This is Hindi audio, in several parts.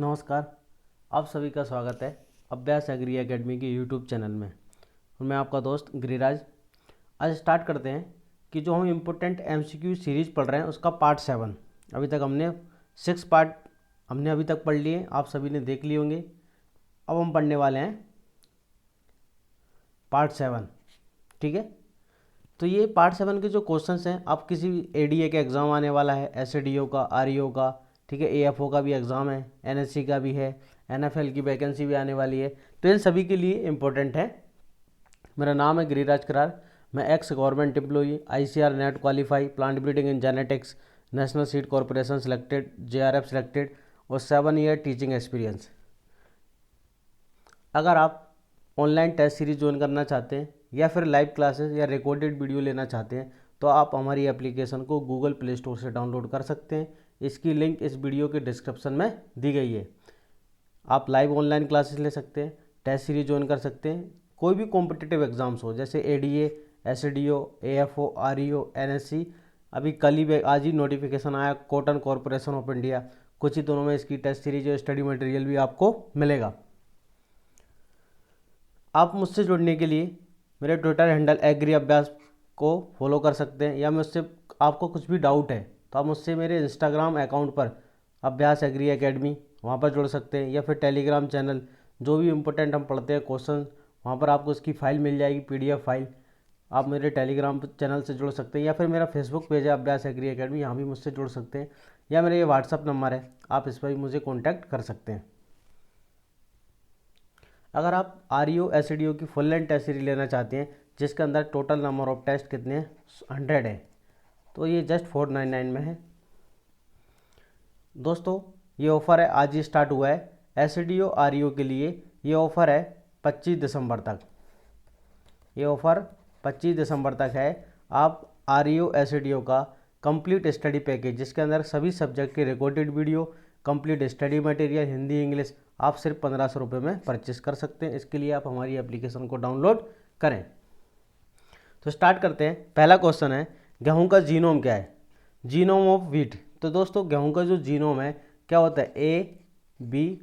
नमस्कार। आप सभी का स्वागत है अभ्यास एग्री एकेडमी के यूट्यूब चैनल में। और मैं आपका दोस्त गिरिराज। आज स्टार्ट करते हैं कि जो हम इम्पोर्टेंट एमसीक्यू सीरीज पढ़ रहे हैं उसका पार्ट 7। अभी तक हमने 6 पार्ट अभी तक पढ़ लिए, आप सभी ने देख लिए होंगे। अब हम पढ़ने वाले हैं पार्ट 7। ठीक है, तो ये पार्ट 7 के जो क्वेश्चंस हैं, आप किसी भी एडीए का एग्ज़ाम आने वाला है, एसडीओ का, आरईओ का, ठीक है, एएफओ का भी एग्ज़ाम है, एनएससी का भी है, एनएफएल की वैकेंसी भी आने वाली है, तो इन सभी के लिए इम्पोर्टेंट है। मेरा नाम है गिरिराज करार। मैं x government employee, ICR net qualify, plant breeding in genetics, national seed corporation selected, JRF selected और 7 ईयर टीचिंग एक्सपीरियंस। अगर आप ऑनलाइन टेस्ट सीरीज ज्वाइन करना चाहते हैं या फिर लाइव क्लासेस या रिकॉर्डेड वीडियो लेना चाहते हैं तो आप हमारी एप्लीकेशन को गूगल प्ले स्टोर से डाउनलोड कर सकते हैं। इसकी लिंक इस वीडियो के डिस्क्रिप्शन में दी गई है। आप लाइव ऑनलाइन क्लासेस ले सकते हैं, टेस्ट सीरीज ज्वाइन कर सकते हैं। कोई भी कॉम्पिटिटिव एग्जाम्स हो जैसे ADA, SDO, AFO, REO, NSC, अभी कल ही आज ही नोटिफिकेशन आया कॉटन कॉरपोरेशन ऑफ इंडिया, कुछ ही दिनों में इसकी टेस्ट सीरीज और स्टडी मटेरियल भी आपको मिलेगा। आप मुझसे जुड़ने के लिए मेरे ट्विटर हैंडल एग्री अभ्यास को फॉलो कर सकते हैं, या मुझसे आपको कुछ भी डाउट है तो आप मुझसे मेरे इंस्टाग्राम अकाउंट पर अभ्यास एग्री एकेडमी वहाँ पर जुड़ सकते हैं, या फिर टेलीग्राम चैनल जो भी इम्पोर्टेंट हम पढ़ते हैं क्वेश्चन वहाँ पर आपको इसकी फ़ाइल मिल जाएगी, पीडीएफ फाइल। आप मेरे टेलीग्राम चैनल से जुड़ सकते हैं, या फिर मेरा फेसबुक पेज है अभ्यास एग्री एकेडमी, यहाँ भी मुझसे जुड़ सकते हैं, या मेरा ये व्हाट्सअप नंबर है, आप इस पर भी मुझे कॉन्टैक्ट कर सकते हैं। अगर आप आरईओ एसडीओ की फुल लेंथ टेस्ट सीरीज लेना चाहते हैं जिसके अंदर टोटल नंबर ऑफ टेस्ट कितने हैं 100 है, तो ये जस्ट 499 में है। दोस्तों ये ऑफ़र है, आज ही स्टार्ट हुआ है। एसडीओ आरईओ के लिए ये ऑफ़र है 25 दिसंबर तक। ये ऑफ़र 25 दिसंबर तक है। आप आरईओ एसडीओ का कंप्लीट स्टडी पैकेज जिसके अंदर सभी सब्जेक्ट के recorded video, complete study material, Hindi English, आप सिर्फ 1500 रुपये में परचेस कर सकते हैं। इसके लिए आप हमारी एप्लीकेशन को डाउनलोड करें। तो स्टार्ट करते हैं। पहला क्वेश्चन है गेहूं का जीनोम क्या है? Genome of wheat. तो दोस्तों गेहूं का जो जीनोम है क्या होता है? ए बी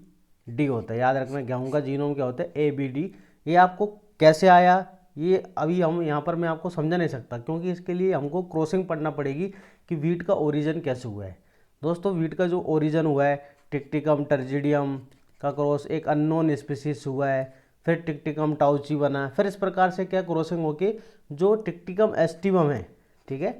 डी होता है। याद रखना गेहूं का जीनोम क्या होता है? A B D. ये आपको कैसे आया ये अभी हम यहाँ पर मैं आपको समझा नहीं सकता, क्योंकि इसके लिए हमको क्रॉसिंग पढ़ना पड़ेगी कि व्हीट का ओरिजिन कैसे हुआ है। दोस्तों व्हीट का जो ओरिजिन हुआ है टिक्टिकम टर्जिडियम का क्रॉस एक अननोन स्पीसीज हुआ है, फिर टिक्टिकम टाउची बना, फिर इस प्रकार से क्या क्रॉसिंग होके जो टिक्टिकम एस्टिवम है, ठीक है,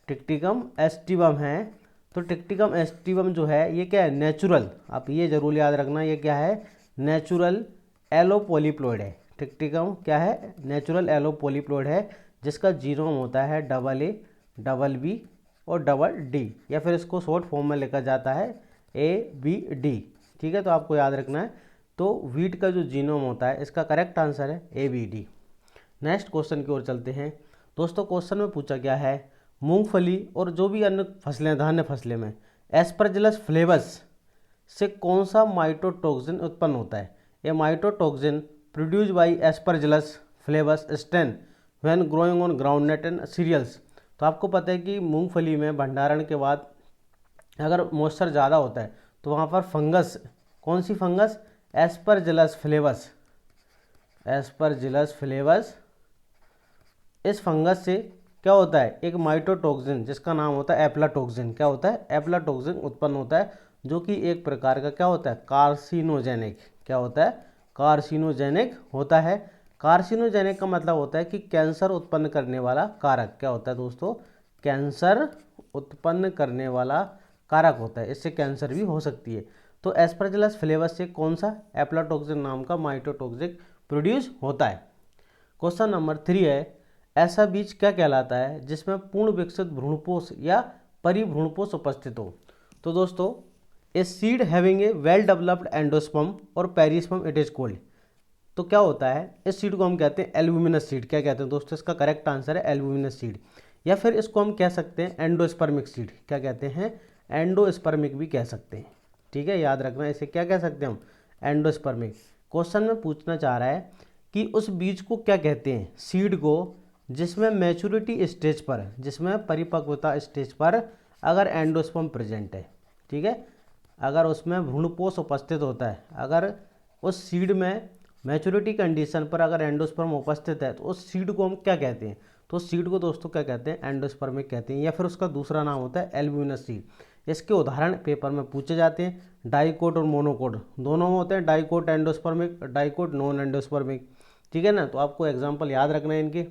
टिक्टिकम एस्टिवम है। तो टिक्टिकम एस्टिवम जो है ये क्या है? नेचुरल, आप ये जरूर याद रखना, ये क्या है? नेचुरल एलोपोलिप्लोइड है। टिक्टिकम क्या है? नेचुरल एलोपोलिप्लोइड है, जिसका जीनोम होता है AA, BB और D, या फिर इसको शॉर्ट फॉर्म में लिखा जाता है ABD। ठीक है, तो आपको याद रखना है। तो व्हीट का जो जीनोम होता है इसका करेक्ट आंसर है ABD। नेक्स्ट क्वेश्चन की ओर चलते हैं। दोस्तों क्वेश्चन में पूछा गया है मूंगफली और जो भी अन्य फसलें, धान्य फसलें में एस्परजिलस फ्लेवस से कौन सा माइटोटॉक्सिन उत्पन्न होता है? A mycotoxin produced by aspergillus flavus strain when growing on groundnut and cereals. तो आपको पता है कि मूंगफली में भंडारण के बाद अगर मॉइस्चर ज़्यादा होता है तो वहाँ पर फंगस, कौन सी fungus? Aspergillus flavus. Aspergillus flavus, इस फंगस से क्या होता है? एक माइटोटॉक्सिन जिसका नाम होता है एप्लाटॉक्सिन। क्या होता है? एप्लाटॉक्सिन उत्पन्न होता है, जो कि एक प्रकार का क्या होता है? कार्सिनोजेनिक। क्या होता है? कार्सिनोजेनिक होता है। कार्सिनोजेनिक का मतलब होता है कि कैंसर उत्पन्न करने वाला कारक। क्या होता है दोस्तों? कैंसर उत्पन्न करने वाला कारक होता है, इससे कैंसर भी हो सकती है। तो एस्परजिलस फ्लेवस से कौन सा? एप्लाटॉक्सिन नाम का माइटोटॉक्सिक प्रोड्यूस होता है। क्वेश्चन नंबर 3 है ऐसा बीज क्या कहलाता है जिसमें पूर्ण विकसित भ्रूणपोष या परिभ्रूणपोष उपस्थित हो? तो दोस्तों a seed having a well developed endosperm और पेरिस्पर्म इट इज कॉल्ड। तो क्या होता है? इस सीड को हम कहते हैं एल्ब्यूमिनस सीड। क्या कहते हैं दोस्तों? इसका करेक्ट आंसर है एल्ब्यूमिनस सीड, या फिर इसको हम कह सकते हैं एंडोस्पर्मिक सीड। क्या कहते हैं? एंडोस्पर्मिक भी कह सकते हैं। ठीक है, याद रखना, इसे क्या कह सकते हैं हम? एंडोस्पर्मिक। क्वेश्चन में पूछना चाह रहा है कि उस बीज को क्या कहते हैं? सीड को जिसमें मैच्योरिटी स्टेज पर, जिसमें परिपक्वता स्टेज पर अगर एंडोस्पर्म प्रेजेंट है, ठीक है, अगर उसमें भ्रूणपोष उपस्थित होता है, अगर उस सीड में मैच्योरिटी कंडीशन पर अगर एंडोस्पर्म उपस्थित है तो उस सीड को हम क्या कहते हैं, तो उस सीड को दोस्तों क्या कहते हैं, एंडोस्पर्मिक कहते हैं, या फिर उसका दूसरा नाम होता है एल्ब्यूमिनस सीड। इसके उदाहरण पेपर में पूछे जाते हैं, डाइकोट और मोनोकोट दोनों में होते हैं, dicot endospermic, dicot non endospermic, ठीक है ना। तो आपको एग्जाम्पल याद रखना है इनके।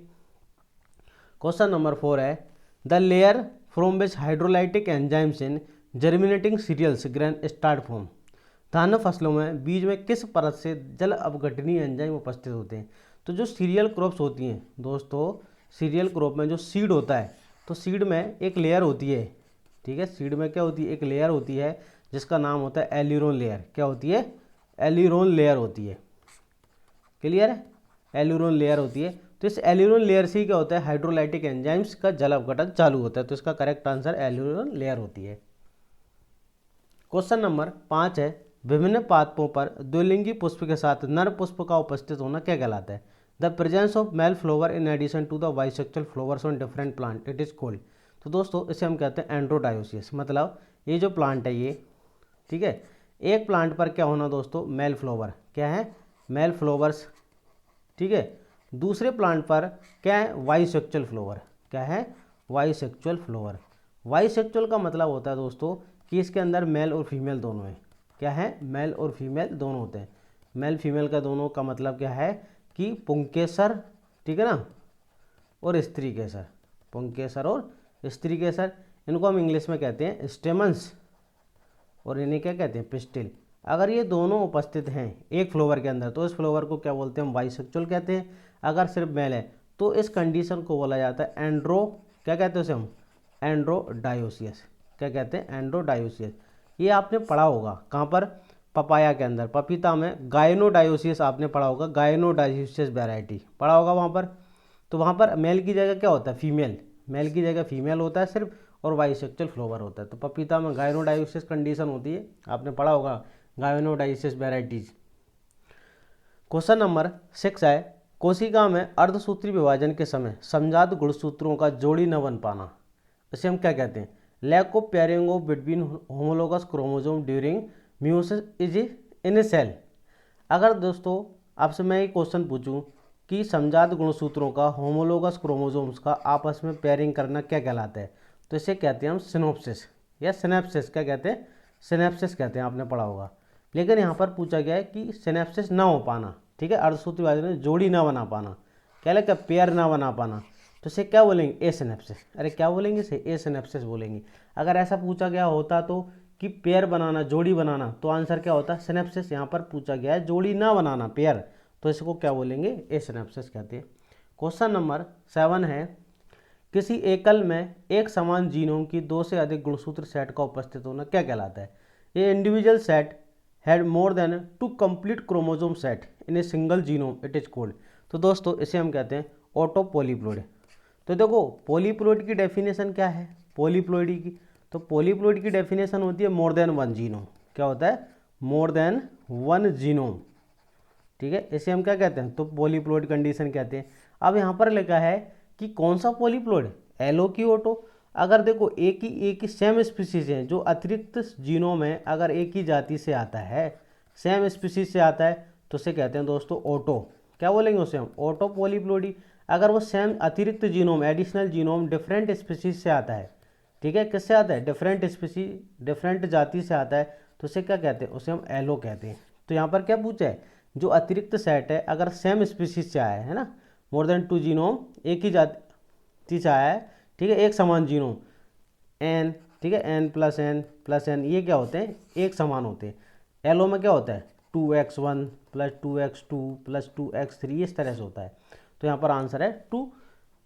क्वेश्चन नंबर 4 है, the layer from which hydrolytic enzymes in germinating cereals grain start form. धान्य फसलों में बीज में किस परत से जल अपघटनीय एंजाइम उपस्थित होते हैं। तो जो सीरियल क्रॉप्स होती हैं दोस्तों, सीरियल क्रॉप में जो सीड होता है, तो सीड में एक लेयर होती है, ठीक है, सीड में क्या होती है, एक लेयर होती है जिसका नाम होता है एलिरोन लेयर। क्या होती है, एलिरोन लेयर होती है, क्लियर है, एलिरोन लेयर होती है। तो इस एलिरोन लेयर से क्या होता है, हाइड्रोलाइटिक एंजाइम्स का जल अपघटन चालू होता है। तो इसका करेक्ट आंसर एलिरोन लेयर होती है। क्वेश्चन नंबर 5 है, विभिन्न पादपों पर द्विलिंगी पुष्प के साथ नर पुष्प का उपस्थित होना क्या कहलाता है। The presence of male flower in addition to the bisexual flowers on different plant it is called. तो दोस्तों इसे हम कहते हैं एंड्रोडायोसिस। मतलब ये जो प्लांट है ये, ठीक है, एक प्लांट पर क्या होना दोस्तों, मेल फ्लावर, क्या है, मेल फ्लावर्स, ठीक है। दूसरे प्लांट पर क्या है, बाइसेक्सुअल फ्लावर, क्या है, बाइसेक्सुअल फ्लावर। बाइसेक्सुअल का मतलब होता है दोस्तों कि इसके अंदर मेल और फीमेल दोनों है, क्या है, मेल और फीमेल दोनों होते हैं। मेल फीमेल का दोनों का मतलब क्या है कि पुंकेसर, ठीक है ना, और स्त्री केसर, पुंकेसर और स्त्री केसर, इनको हम इंग्लिश में कहते हैं स्टेमन्स, और इन्हें क्या कहते हैं, पिस्टिल। अगर ये दोनों उपस्थित हैं एक फ्लावर के अंदर तो इस फ्लावर को क्या बोलते हैं, हम बाइसेक्सुअल कहते हैं। अगर सिर्फ मेल है तो इस कंडीशन को बोला जाता है एंड्रो, क्या कहते हैं उसे हम, एंड्रोडायोसियस। क्या कहते हैं, एंड्रोडायोसियस। ये आपने पढ़ा होगा कहाँ पर, पपाया के अंदर, पपीता में गायनोडायोसियस आपने पढ़ा होगा, गायनोडायोसियस वैरायटी पढ़ा होगा वहाँ पर। तो वहाँ पर मेल की जगह क्या होता है, फीमेल, मेल की जगह फीमेल होता है सिर्फ, और बाइसेक्सुअल फ्लावर होता है। तो पपीता में गायनोडायोसिस कंडीशन होती है, आपने पढ़ा होगा गायनोडायोसिस वैराइटीज। क्वेश्चन नंबर 6 है, कोशिका में अर्धसूत्री विभाजन के समय समजात गुणसूत्रों का जोड़ी न बन पाना, इसे हम क्या कहते हैं, lack of pairing of between homologous chromosome during meiosis is in a cell. अगर दोस्तों आपसे मैं एक क्वेश्चन पूछूं कि समजात गुणसूत्रों का होमोलोगस क्रोमोसोम्स का आपस में पेयरिंग करना क्या कहलाता है, तो इसे कहते हैं हम सिनोप्सिस या सिनेप्सिस। क्या कहते हैं, सिनेप्सिस कहते हैं, आपने पढ़ा होगा। लेकिन यहाँ पर पूछा गया है कि सिनेप्सिस ना हो पाना, ठीक है, अर्धसूत्री विभाजन में जोड़ी ना बना पाना, क्या लगा, पेयर ना बना पाना, तो इसे क्या बोलेंगे, ए सिनेप्सिस। अरे क्या बोलेंगे इसे, ए सिनेप्सिस बोलेंगे। अगर ऐसा पूछा गया होता तो कि पेयर बनाना, जोड़ी बनाना, तो आंसर क्या होता है, सिनेप्सिस। यहाँ पर पूछा गया है जोड़ी ना बनाना, पेयर, तो इसको क्या बोलेंगे, ए सिनेप्सिस कहते हैं। क्वेश्चन नंबर 7 है, किसी एकल में एक समान जीनोम की 2 से अधिक गुणसूत्र सेट का उपस्थित होना क्या कहलाता है। ये individual set had more than 2 complete chromosome set in a single genome it is called. तो दोस्तों इसे हम कहते हैं ऑटो पॉलीप्लॉइड। तो देखो पॉलीप्लॉइड की डेफिनेशन क्या है, पॉलीप्लॉइड की, तो पॉलीप्लॉइड की डेफिनेशन होती है मोर देन 1 जीनोम। क्या होता है, मोर देन 1 जीनोम, ठीक है, इसे हम क्या कहते हैं, तो पॉलीप्लॉइड कंडीशन कहते हैं। अब यहाँ पर लिखा है कि कौन सा पॉलीप्लॉइड, एलो की ऑटो। अगर देखो एक ही सेम स्पीसीज है, जो अतिरिक्त जीनोम है, अगर एक ही जाति से आता है, सेम स्पीसीज से आता है, तो उसे कहते हैं दोस्तों ऑटो। क्या बोलेंगे उसे हम, ऑटो पॉलीप्लॉइडी। अगर वो सेम अतिरिक्त genome, additional genome different species से आता है, ठीक है, किससे आता है, डिफरेंट स्पीसीज, डिफरेंट जाति से आता है, तो उसे क्या कहते हैं, उसे हम एलो कहते हैं। तो यहाँ पर क्या पूछा है, जो अतिरिक्त सेट है अगर सेम स्पीसीज से आया है ना, मोर देन 2 जीनोम, एक ही जाति से आया है, ठीक है, एक समान जीनोम एन, ठीक है, एन प्लस एन, ये क्या होते हैं, एक समान होते हैं। एलो में क्या होता है 2x1 plus 2x2 plus 2x3, इस तरह से होता है। तो यहाँ पर आंसर है 2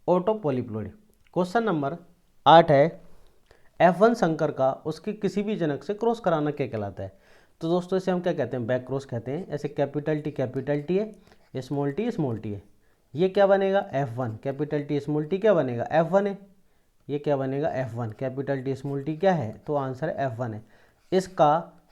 ऑटो पॉलीप्लॉइड। क्वेश्चन नंबर 8 है, F1 संकर का उसके किसी भी जनक से क्रॉस कराना क्या कहलाता है। तो दोस्तों इसे हम क्या कहते हैं, बैक क्रॉस कहते हैं। ऐसे कैपिटल टी है, स्मॉल टी है, ये क्या बनेगा F1, capital T small T क्या बनेगा F1 है, ये क्या बनेगा F1, capital T small T क्या है, तो आंसर है F1 है।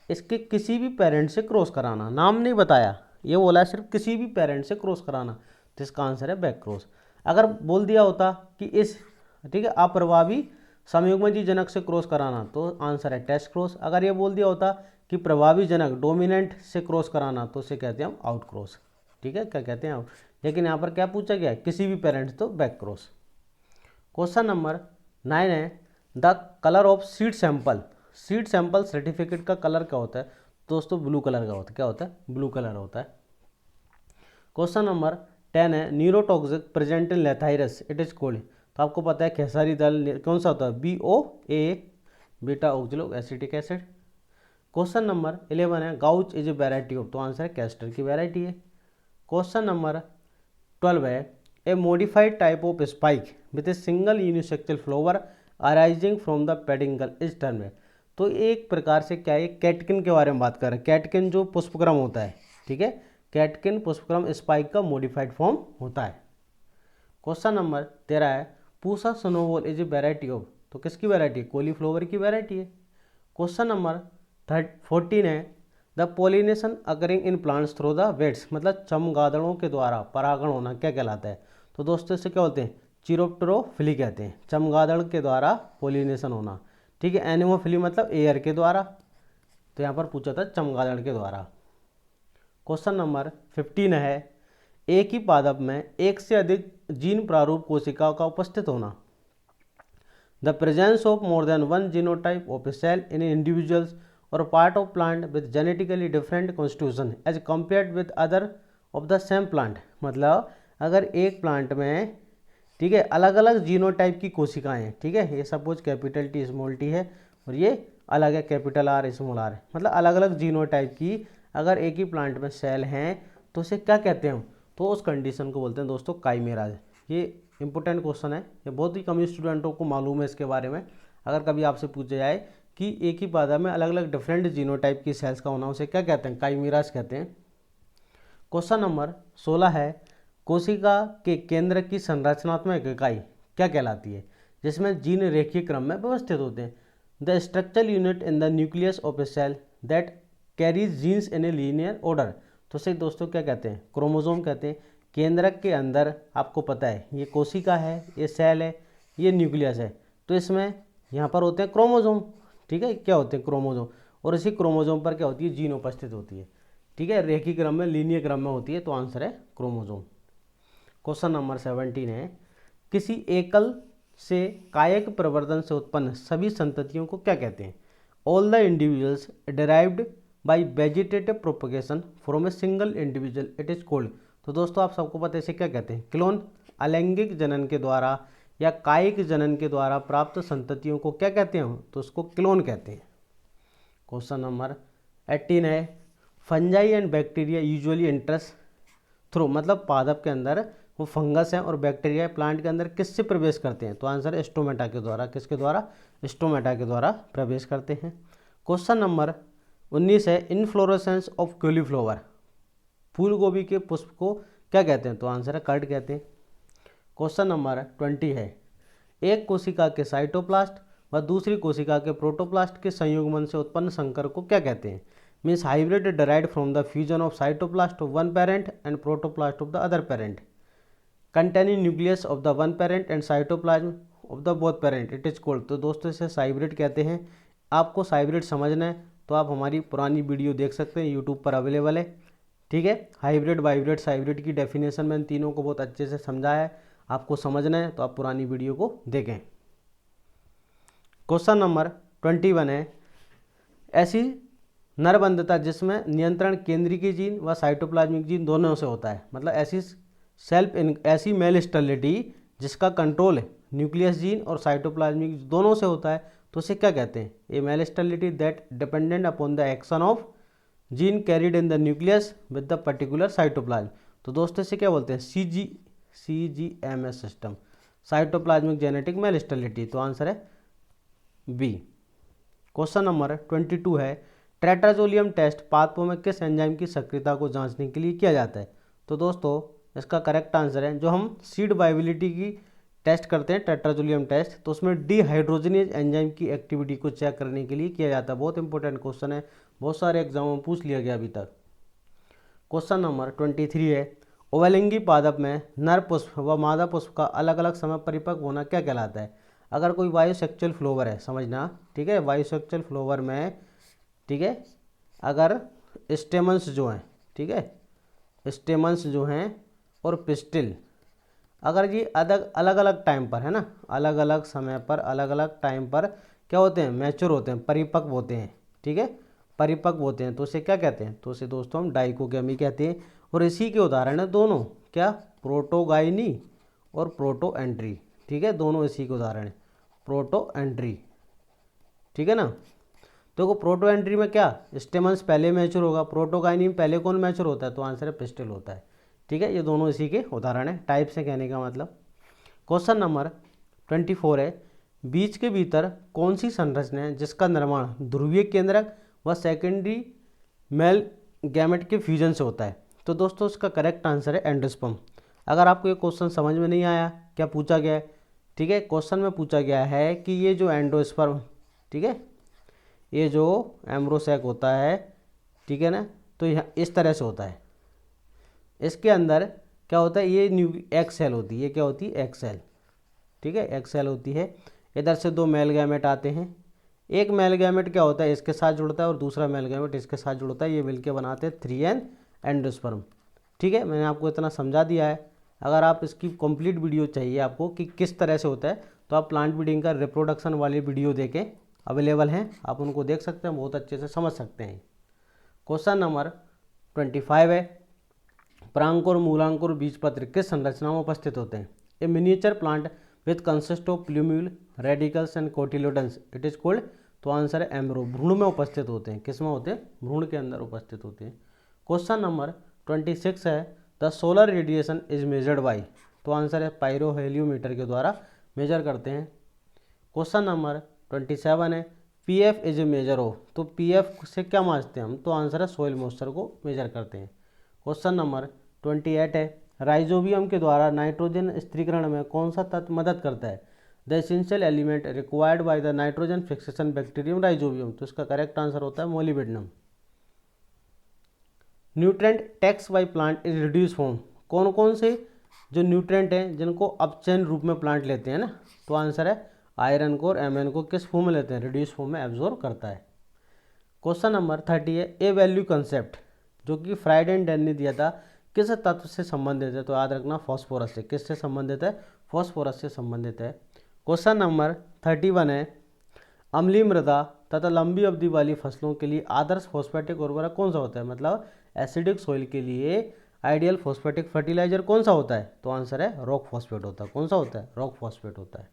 इसके किसी भी पेरेंट से क्रॉस कराना, नाम नहीं बताया, ये बोला है सिर्फ किसी भी पेरेंट से क्रॉस कराना, तो इसका आंसर है बैक क्रॉस। अगर बोल दिया होता कि इस, ठीक है, अप्रभावी संयुग्मजी जनक से क्रॉस कराना, तो आंसर है टेस्ट क्रॉस। अगर ये बोल दिया होता कि प्रभावी जनक डोमिनेंट से क्रॉस कराना, तो उसे कहते हैं हम आउट क्रॉस। ठीक है, क्या कहते हैं आउट। लेकिन यहाँ पर क्या पूछा गया है, किसी भी पेरेंट्स, तो बैक क्रॉस। क्वेश्चन नंबर 9 है the colour of seed sample. Seed sample certificate का कलर क्या होता है दोस्तों, ब्लू कलर का होता है। क्या होता है, ब्लू कलर होता है। क्वेश्चन नंबर 10 है neurotoxic present in lathyrus it is called. तो आपको पता है खेसारी दाल कौन सा होता है, BOA beta oxalo acetic acid. Question number 11 है GAUCH is a variety of, तो आंसर है कैस्टर की वेराइटी है। क्वेश्चन नंबर 12 है a modified type of spike with a single unisexual flower arising from the peduncle is term है। तो एक प्रकार से क्या है, कैटकिन के बारे में बात कर रहे हैं। कैटकिन जो पुष्पक्रम होता है, ठीक है, कैटकिन पुष्पक्रम स्पाइक का मॉडिफाइड फॉर्म होता है। क्वेश्चन नंबर 13 है Pusa snowball is a variety of, तो किसकी वेराइटी, कॉलीफ्लावर की वेराइटी है। क्वेश्चन नंबर 14 है the pollination occurring in plants through the bats, मतलब चमगादड़ों के द्वारा परागण होना क्या कहलाता है। तो दोस्तों इसे क्या बोलते हैं, चिरोप्टेरोफिली कहते हैं, चमगादड़ के द्वारा पोलिनेशन होना। ठीक है, एनिमोफिली मतलब एयर के द्वारा, तो यहाँ पर पूछा था चमगादड़ के द्वारा। क्वेश्चन नंबर 15 है एक ही पादप में एक से अधिक जीन प्रारूप कोशिकाओं का उपस्थित होना। The presence of more than one genotype of a cell in individuals और part of plant with genetically different constitution as compared with other of the same plant. मतलब अगर एक प्लांट में, ठीक है, अलग अलग जीनोटाइप की कोशिकाएं हैं, ठीक है, ये suppose capital T small t है और ये अलग है कैपिटल R स्मॉल r है, मतलब अलग अलग जीनोटाइप की अगर एक ही प्लांट में सेल हैं तो उसे क्या कहते हैं हम, तो उस कंडीशन को बोलते हैं दोस्तों काइमेराज। ये इंपॉर्टेंट क्वेश्चन है, ये बहुत ही कम स्टूडेंटों को मालूम है इसके बारे में। अगर कभी आपसे पूछा जाए कि एक ही पौधा में अलग अलग डिफरेंट जीनोटाइप की सेल्स का होना, उसे क्या कहते हैं, काइमेराज कहते हैं। क्वेश्चन नंबर 16 है कोशिका के केंद्र की संरचनात्मक इकाई क्या कहलाती है, जिसमें जीन रेखीय क्रम में व्यवस्थित होते हैं। The structural unit in the nucleus of a cell that carries genes in a linear order, तो इसे दोस्तों क्या कहते हैं, क्रोमोसोम कहते हैं। केंद्रक के अंदर आपको पता है ये कोशिका है, ये सेल है, ये न्यूक्लियस है, तो इसमें यहाँ पर होते हैं क्रोमोसोम। ठीक है, क्या होते हैं, क्रोमोसोम, और इसी क्रोमोसोम पर क्या होती है, जीन उपस्थित होती है। ठीक है, रेखीय क्रम में, लीनियर क्रम में होती है, तो आंसर है क्रोमोसोम। क्वेश्चन नंबर 17 है किसी एकल से कायिक प्रवर्धन से उत्पन्न सभी संततियों को क्या कहते हैं। All the individuals derived by vegetative propagation from a single individual it is called, तो दोस्तों आप सबको पता है इसे क्या कहते हैं, क्लोन। अलैंगिक जनन के द्वारा या कायिक जनन के द्वारा प्राप्त संततियों को क्या कहते हैं, तो उसको क्लोन कहते हैं। क्वेश्चन नंबर 18 है fungi and bacteria usually interest through, मतलब पादप के अंदर वो फंगस है और बैक्टीरिया प्लांट के अंदर किससे प्रवेश करते हैं, तो आंसर है स्टोमेटा के द्वारा। किसके द्वारा, स्टोमेटा के द्वारा प्रवेश करते हैं। क्वेश्चन नंबर 19 है इनफ्लोरेसेंस ऑफ कॉलीफ्लावर, फूल गोभी के पुष्प को क्या कहते हैं, तो आंसर है कर्ड कहते हैं। क्वेश्चन नंबर 20 है एक कोशिका के साइटोप्लास्ट व दूसरी कोशिका के प्रोटोप्लास्ट के संयुग्मन से उत्पन्न संकर को क्या कहते हैं। Means hybrid derived from the fusion of cytoplast of one parent and protoplast of the other parent containing nucleus of the one parent and cytoplasm of the both parent it is called, तो दोस्तों इसे हाइब्रिड कहते हैं। आपको हाइब्रिड समझना है तो आप हमारी पुरानी वीडियो देख सकते हैं, यूट्यूब पर अवेलेबल है। ठीक है, हाइब्रिड वाइब्रिड हाइब्रिड की डेफिनेशन मैंने तीनों को बहुत अच्छे से समझाया है, आपको समझना है तो आप पुरानी वीडियो को देखें। क्वेश्चन नंबर 21 है ऐसी नरबंधता जिसमें नियंत्रण केंद्रीय जीन व साइटोप्लाज्मिक जीन दोनों से होता है, मतलब ऐसी मेल स्टेरिलिटी जिसका कंट्रोल न्यूक्लियस जीन और साइटोप्लाज्मिक दोनों से होता है, तो उसे क्या कहते हैं, a male sterility that dependent upon the action of gene carried in the nucleus with the particular cytoplasm, तो दोस्तों इसे क्या बोलते हैं, CGMS system, cytoplasmic genetic male sterility, तो आंसर है बी। क्वेश्चन नंबर 22 है टेट्राजोलियम टेस्ट पादपों में किस एंजाइम की सक्रियता को जांचने के लिए किया जाता है, तो दोस्तों इसका करेक्ट आंसर है जो हम सीड वाइबिलिटी की टेस्ट करते हैं टेट्राजोलियम टेस्ट, तो उसमें डिहाइड्रोजनेज एंजाइम की एक्टिविटी को चेक करने के लिए किया जाता है। बहुत इंपॉर्टेंट क्वेश्चन है, बहुत सारे एग्जामों में पूछ लिया गया अभी तक। क्वेश्चन नंबर 23 है उभयलिंगी पादप में नर पुष्प व मादा पुष्प का अलग अलग समय परिपक्व होना क्या कहलाता है। अगर कोई बायोसेक्चुअल फ्लावर है, समझना, ठीक है, बायोसेक्चुअल फ्लावर में, ठीक है, अगर स्टेमन्स जो हैं, ठीक है, स्टेमन्स जो हैं और पिस्टिल, अगर ये अलग अलग टाइम पर है ना, अलग अलग समय पर, अलग अलग टाइम पर क्या होते हैं, मैच्योर होते हैं, परिपक्व होते हैं, ठीक है, परिपक्व होते हैं, तो उसे क्या कहते हैं, तो उसे दोस्तों हम डाइकोगेमी कहते हैं। और इसी के उदाहरण है दोनों, क्या, प्रोटोगाइनी और प्रोटोएंट्री, ठीक है, दोनों इसी के उदाहरण है, प्रोटोएंट्री, ठीक है ना। देखो प्रोटोएंट्री में क्या, स्टेमन्स पहले मैच्योर होगा, प्रोटोगाइनी में पहले कौन मैच्योर होता है, तो आंसर है पिस्टिल होता है, ठीक है, ये दोनों इसी के उदाहरण है, टाइप से कहने का मतलब। क्वेश्चन नंबर 24 है, बीज के भीतर कौन सी संरचना है जिसका निर्माण ध्रुवीय केंद्रक व सेकेंडरी मेल गैमेट के फ्यूजन से होता है, तो दोस्तों इसका करेक्ट आंसर है एंडोस्पर्म। अगर आपको ये क्वेश्चन समझ में नहीं आया, क्या पूछा गया है, ठीक है, क्वेश्चन में पूछा गया है कि ये जो एंडोस्पर्म, ठीक है, ये जो एम्ब्रोसैक होता है, ठीक है ना, तो यह इस तरह से होता है, इसके अंदर क्या होता है, ये एग सेल होती है, ये क्या होती है, एग सेल, ठीक है, एग सेल होती है। इधर से दो मेल गैमेट आते हैं, एक मेल गैमेट क्या होता है, इसके साथ जुड़ता है और दूसरा मेल गैमेट इसके साथ जुड़ता है, ये मिलके बनाते हैं 3n एंडोस्पर्म, ठीक है। मैंने आपको इतना समझा दिया है। अगर आप इसकी कंप्लीट वीडियो चाहिए आपको कि किस तरह से होता है, तो आप प्लांट ब्रीडिंग का रिप्रोडक्शन वाली वीडियो देखें, अवेलेबल हैं, आप उनको देख सकते हैं, बहुत अच्छे से समझ सकते हैं। क्वेश्चन नंबर 25 है, परांकुर, मूलांकुर, बीजपत्र किस संरचना में उपस्थित होते हैं। A miniature plant with consist of plumule, radicles and cotyledons, it is called, तो आंसर है एम्ब्रो, भ्रूण में उपस्थित होते हैं, किस में होते हैं, भ्रूण के अंदर उपस्थित होते हैं। क्वेश्चन नंबर 26 है, the solar radiation is measured by, तो आंसर है पायरोहेलियोमीटर के द्वारा मेजर करते हैं। क्वेश्चन नंबर 27 है, P F is a measure of, तो पी एफ से क्या मापते हैं हम, तो आंसर है सोइल मॉइस्चर को मेजर करते हैं। क्वेश्चन नंबर 28 है, राइजोबियम के द्वारा नाइट्रोजन स्थिरीकरण में कौन सा तत्व मदद करता है, the essential element required by the nitrogen fixation bacterium rhizobium, तो इसका करेक्ट आंसर होता है molybdenum. Nutrient tax by plant is reduce form, कौन कौन से जो न्यूट्रेंट हैं जिनको अपचयन रूप में प्लांट लेते हैं ना, तो आंसर है आयरन को और एमएन को किस फॉर्म में लेते हैं, रिड्यूस फॉर्म में एब्जॉर्ब करता है। क्वेश्चन नंबर 30 है, ए वैल्यू कंसेप्ट जो कि फ्राइड एंड डेन ने दिया था किस तत्व से संबंधित है, तो याद रखना फॉस्फोरस से, किससे संबंधित है, फॉस्फोरस से संबंधित है। क्वेश्चन नंबर 31 है, अम्लीय मृदा तथा लंबी अवधि वाली फसलों के लिए आदर्श फॉस्फेटिक उर्वरक कौन सा होता है, मतलब एसिडिक सॉइल के लिए आइडियल फॉस्फेटिक फर्टिलाइजर कौन सा होता है, तो आंसर है रॉक फॉस्फेट होता है, कौन सा होता है, रॉक फॉस्फेट होता है।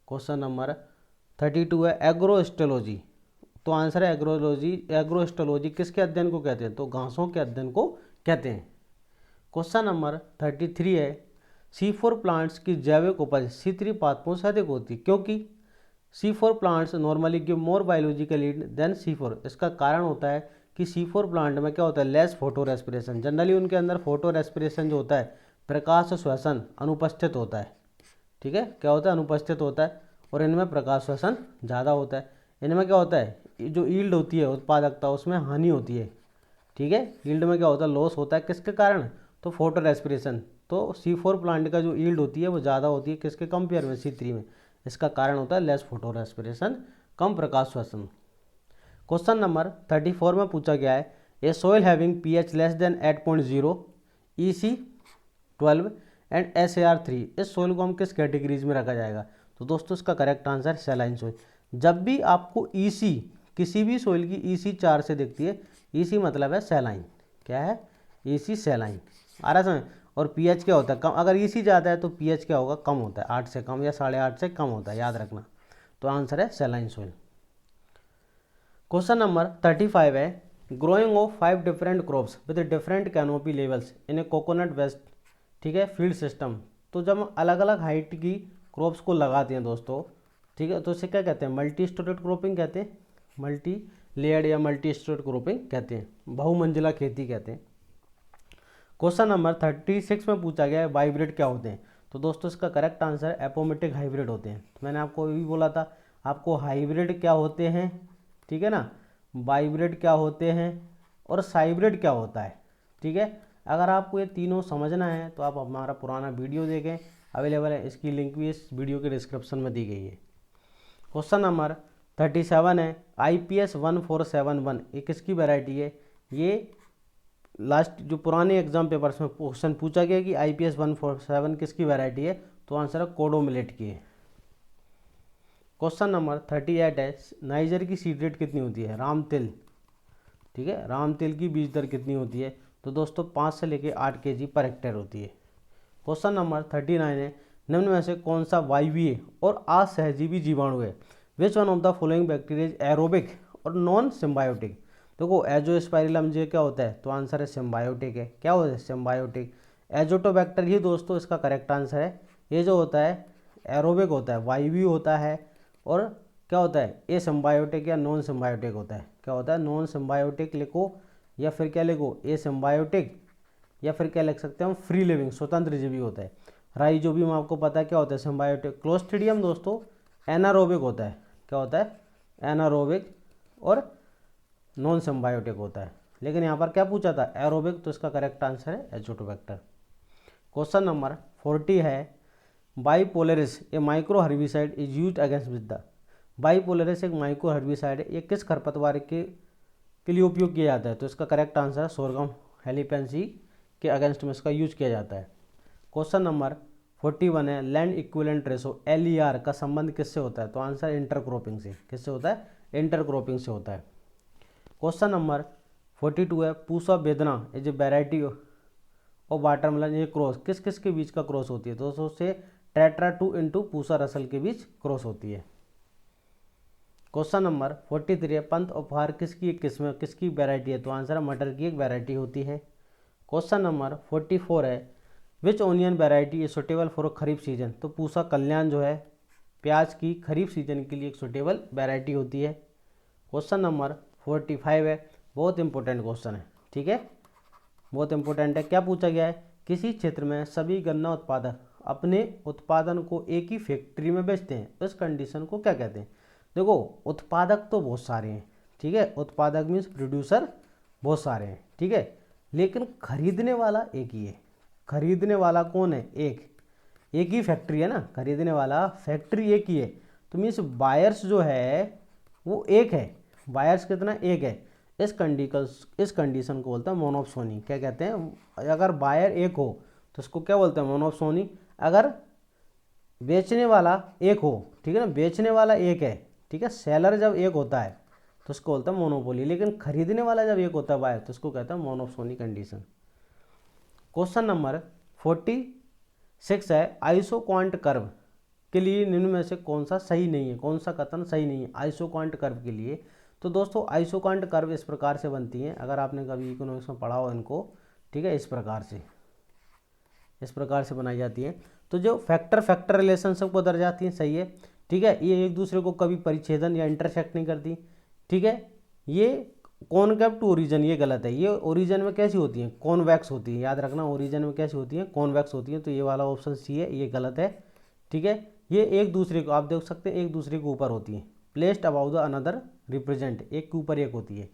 क्वेश्चन नंबर 32 है, एग्रोस्टोलॉजी, तो आंसर है एग्रोलॉजी, एग्रोस्टोलॉजी किसके अध्ययन को कहते हैं, तो घासों के अध्ययन को कहते हैं। क्वेश्चन नंबर 33 है, C4 प्लांट्स की जैविक उपज C3 पादपों से अधिक होती है, क्योंकि C4 plants normally give more biological yield than C4, इसका कारण होता है कि C4 प्लांट में क्या होता है, लेस फोटो रेस्पिरेशन, जनरली उनके अंदर फोटो रेस्पिरेशन जो होता है, प्रकाश श्वसन अनुपस्थित होता है, ठीक है, क्या होता है, अनुपस्थित होता है, और इनमें प्रकाश श्वसन ज़्यादा होता है। इनमें क्या होता है, जो ईल्ड होती है, उत्पादकता, उसमें हानि होती है, ठीक है, ईल्ड में क्या होता है, लॉस होता है, किसके कारण, तो फोटो रेस्पिरेशन, तो C4 प्लांट का जो ईल्ड होती है वो ज़्यादा होती है, किसके कंपेयर में, C3 में, इसका कारण होता है लेस फोटो रेस्पिरेशन, कम प्रकाश श्वसन। क्वेश्चन नंबर 34 में पूछा गया है, a soil having pH less than 8.0, EC12 and SAR3, इस सोइल को हम किस कैटेगरीज में रखा जाएगा, तो दोस्तों इसका करेक्ट आंसर सैलाइन सोइल। जब भी आपको EC किसी भी सोइल की EC 4 से दिखती है, EC मतलब है सैलाइन, क्या है, EC सैलाइन, आ रहा समझ। और pH क्या होता है, कम, अगर EC ज़्यादा है तो pH क्या होगा, कम होता है, 8 से कम या 8.5 से कम होता है, याद रखना, तो आंसर है सैलाइन सोइल। क्वेश्चन नंबर 35 है, growing of 5 different crops with different canopy levels in a coconut west, ठीक है, फील्ड सिस्टम, तो जब हम अलग अलग हाइट की क्रॉप्स को लगाते हैं दोस्तों, ठीक है, तो इसे क्या कहते हैं, मल्टी स्टोरेड क्रॉपिंग कहते हैं, मल्टी लेयर्ड या मल्टी स्टोरेड क्रॉपिंग कहते हैं, बहुमंजिला खेती कहते हैं। क्वेश्चन नंबर 36 में पूछा गया है, हाइब्रिड क्या होते हैं, तो दोस्तों इसका करेक्ट आंसर एपोमेटिक हाइब्रिड होते हैं। तो मैंने आपको भी बोला था, आपको हाइब्रिड क्या होते हैं, ठीक है ना, हाइब्रिड क्या होते हैं और साइब्रिड क्या होता है, ठीक है। अगर आपको ये तीनों समझना है तो आप हमारा पुराना वीडियो देखें, अवेलेबल है, इसकी लिंक भी इस वीडियो के डिस्क्रिप्शन में दी गई है। क्वेश्चन नंबर 37 है IPS 1471, ये किसकी वैरायटी है? ये लास्ट जो पुराने एग्जाम पेपर्स में क्वेश्चन पूछा गया कि IPS 147 किसकी वैरायटी है, तो आंसर है कोडो मिलेट की है। क्वेश्चन नंबर 38 है नाइजर की सीड रेट कितनी होती है? राम तिल, ठीक है, राम तिल की बीज दर कितनी होती है? तो दोस्तों 5 से लेकर 8 kg पर हेक्टेयर होती है। क्वेश्चन नंबर 39 है निम्न में से कौन सा वायवीय और असहजीवी जीवाणु है? Which one of the following bacteria is aerobic और नॉन सिम्बायोटिक? देखो एजोस्पाइरिलम जो क्या होता है, तो आंसर है सिम्बायोटिक है। क्या होता है? सिम्बायोटिक। एजोटोबैक्टर ही दोस्तों इसका करेक्ट आंसर है। ये जो होता है एरोबिक होता है, वायवीय होता है, और क्या होता है ये सिम्बायोटिक या नॉन सिम्बायोटिक होता है। क्या होता है? नॉन सिम्बायोटिक लिखो या फिर क्या लिखो, ये सिम्बायोटिक, या फिर क्या लिख सकते हैं हम, फ्री लिविंग स्वतंत्र जीवी होता है। राइजोबियम आपको पता है क्या होता है? सिम्बायोटिक। क्लोस्ट्रिडियम दोस्तों एनारोबिक होता है। क्या होता है? एनारोबिक और नॉन सिम्बायोटिक होता है। लेकिन यहाँ पर क्या पूछा था? एरोबिक, तो इसका करेक्ट आंसर है एजोटोबैक्टर। क्वेश्चन नंबर 40 है bipolaris a micro herbicide is used against with the? Bipolaris एक माइक्रो हर्बिसाइड है, ये किस खरपतवार के लिए उपयोग किया जाता है? तो इसका करेक्ट आंसर है सोरगम हेलिपेंसी के अगेंस्ट में इसका यूज किया जाता है। क्वेश्चन नंबर 41 है लैंड इक्विवेलेंट रेशो LER का संबंध किससे होता है? तो आंसर इंटरक्रॉपिंग से। किससे होता है? इंटरक्रॉपिंग से होता है। क्वेश्चन नंबर 42 है पूसा वेदना is a variety of watermelon, ये क्रॉस किस किस के बीच का क्रॉस होती है? दोस्तों से टेट्रा 2 इंटू पूसा रसल के बीच क्रॉस होती है। क्वेश्चन नंबर 43 है पंथ उपहार किसकी एक किस्म, किसकी वैरायटी है? तो आंसर है मटर की एक वैरायटी होती है। क्वेश्चन नंबर 44 है which onion variety is suitable for kharif season? तो पूसा कल्याण जो है प्याज की खरीफ सीजन के लिए एक सुटेबल वैरायटी होती है। क्वेश्चन नंबर 45 है, बहुत इंपॉर्टेंट क्वेश्चन है, ठीक है, बहुत इंपॉर्टेंट है। क्या पूछा गया है? किसी क्षेत्र में सभी गन्ना उत्पादक अपने उत्पादन को एक ही फैक्ट्री में बेचते हैं, इस कंडीशन को क्या कहते हैं? देखो उत्पादक तो बहुत सारे हैं, ठीक है, उत्पादक मीन्स प्रोड्यूसर बहुत सारे हैं, ठीक है, लेकिन खरीदने वाला एक ही है। खरीदने वाला कौन है? एक ही फैक्ट्री है ना, खरीदने वाला फैक्ट्री एक ही है, तो मीन्स बायर्स जो है वो एक है। बायर्स कितना? एक है। इस कंडीशन को बोलते हैं मोनोप्सोनी। क्या कहते हैं? अगर बायर एक हो तो इसको क्या बोलते हैं? मोनोप्सोनी। अगर बेचने वाला एक हो, ठीक है ना, बेचने वाला एक है, ठीक है, सेलर जब एक होता है तो उसको बोलते हैं मोनोपोली, लेकिन खरीदने वाला जब एक होता है बायर तो उसको कहते हैं मोनोप्सोनी कंडीशन। क्वेश्चन नंबर 46 है आइसोक्वांट कर्व के लिए निम्न में से कौन सा सही नहीं है? कौन सा कथन सही नहीं है आइसोक्वांट कर्व के लिए? तो दोस्तों आइसोक्वांट कर्व इस प्रकार से बनती है, अगर आपने कभी इकोनॉमिक्स में पढ़ा हो इनको, ठीक है, इस प्रकार से बनाई जाती है। तो जो फैक्टर रिलेशनशिप को दर्शाती है, सही है, ठीक है, ये एक दूसरे को कभी परिच्छेदन या इंटरसेक्ट नहीं करती, ठीक है। ये कॉनकेव टू ओरिजिन, ये गलत है। ये ओरिजिन में कैसी होती है? कॉन्वेक्स होती है, याद रखना, ओरिजिन में कैसी होती है? कॉन्वेक्स होती है, तो ये वाला ऑप्शन सी है, ये गलत है, ठीक है। ये एक दूसरे को आप देख सकते हैं एक दूसरे के ऊपर होती है, placed about the another represent, एक के ऊपर एक होती है,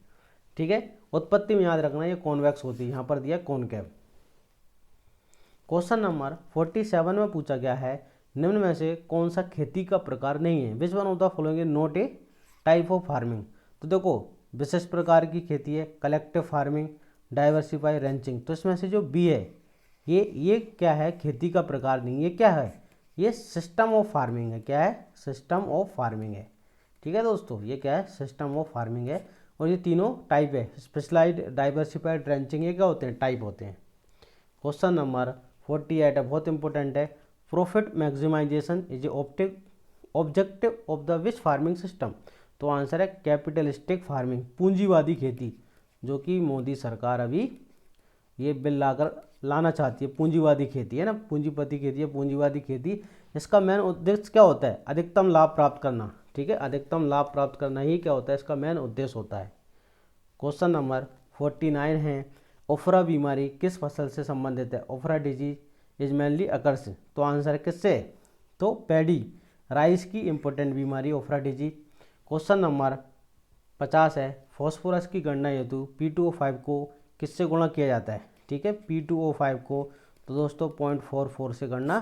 ठीक है। उत्पत्ति में याद रखना ये कॉन्वेक्स होती है, यहाँ पर दिया कॉनकेव। क्वेश्चन नंबर 47 में पूछा गया है निम्न में से कौन सा खेती का प्रकार नहीं है? Which one of the following is not a type of farming? तो देखो विशिष्ट प्रकार की खेती है, कलेक्टिव फार्मिंग, डाइवर्सिफाई, रेंचिंग, तो इसमें से जो बी है ये क्या है? खेती का प्रकार नहीं, ये क्या है? ये सिस्टम ऑफ फार्मिंग है। क्या है? सिस्टम ऑफ फार्मिंग है, ठीक है दोस्तों, ये क्या है? सिस्टम ऑफ फार्मिंग है। और ये तीनों टाइप है, स्पेशलाइज्ड, डाइवर्सिफाइड, रेंचिंग, ये क्या होते हैं? टाइप होते हैं। क्वेश्चन नंबर 48 है, बहुत इंपॉर्टेंट है, profit maximisation is objective of the which farming system? तो आंसर है कैपिटलिस्टिक फार्मिंग, पूंजीवादी खेती, जो कि मोदी सरकार अभी ये बिल लाना चाहती है। पूंजीवादी खेती है ना, पूंजीपति खेती है, पूंजीवादी खेती। इसका मेन उद्देश्य क्या होता है? अधिकतम लाभ प्राप्त करना, ठीक है, अधिकतम लाभ प्राप्त करना ही क्या होता है? इसका मेन उद्देश्य होता है। क्वेश्चन नंबर 49 है ओफरा बीमारी किस फसल से संबंधित है? ओफरा डिजीज इज मेनली अकर्स, तो आंसर किससे? तो पैडी, राइस की इंपॉर्टेंट बीमारी ओफरा डिजीज। क्वेश्चन नंबर 50 है फॉस्फोरस की गणना हेतु P2O5 को किससे गुणा किया जाता है? ठीक है, P2O5 को तो दोस्तों 0.44 से गणना,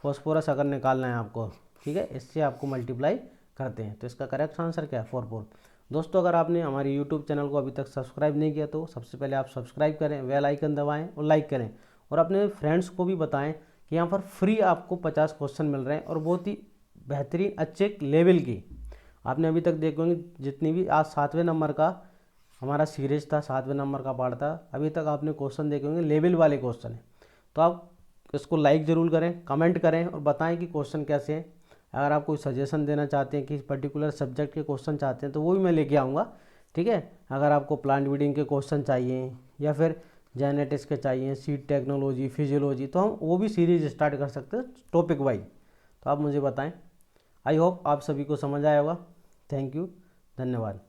फॉस्फोरस अगर निकालना है आपको, ठीक है, इससे आपको मल्टीप्लाई करते हैं। तो इसका करेक्ट आंसर क्या है 4 दोस्तों, अगर आपने हमारे यूट्यूब चैनल को अभी तक सब्सक्राइब नहीं किया तो सबसे पहले आप सब्सक्राइब करें, बेल आइकन दबाएं और लाइक करें, और अपने फ्रेंड्स को भी बताएं कि यहाँ पर फ्री आपको 50 क्वेश्चन मिल रहे हैं और बहुत ही बेहतरीन अच्छे लेवल की। आपने अभी तक देखे होंगे जितनी भी आज 7वें नंबर का हमारा सीरीज था, 7वें नंबर का पार्ट था, अभी तक आपने क्वेश्चन देखे होंगे लेवल वाले क्वेश्चन हैं। तो आप इसको लाइक ज़रूर करें, कमेंट करें और बताएं कि क्वेश्चन कैसे हैं। अगर आप कोई सजेशन देना चाहते हैं कि पर्टिकुलर सब्जेक्ट के क्वेश्चन चाहते हैं तो वो भी मैं लेके आऊँगा, ठीक है। अगर आपको प्लांट ब्रीडिंग के क्वेश्चन चाहिए या फिर जेनेटिक्स के चाहिए, सीड टेक्नोलॉजी, फिजियोलॉजी, तो हम वो भी सीरीज स्टार्ट कर सकते हैं टॉपिक वाइज। तो आप मुझे बताएं। आई होप आप सभी को समझ आया होगा। थैंक यू, धन्यवाद।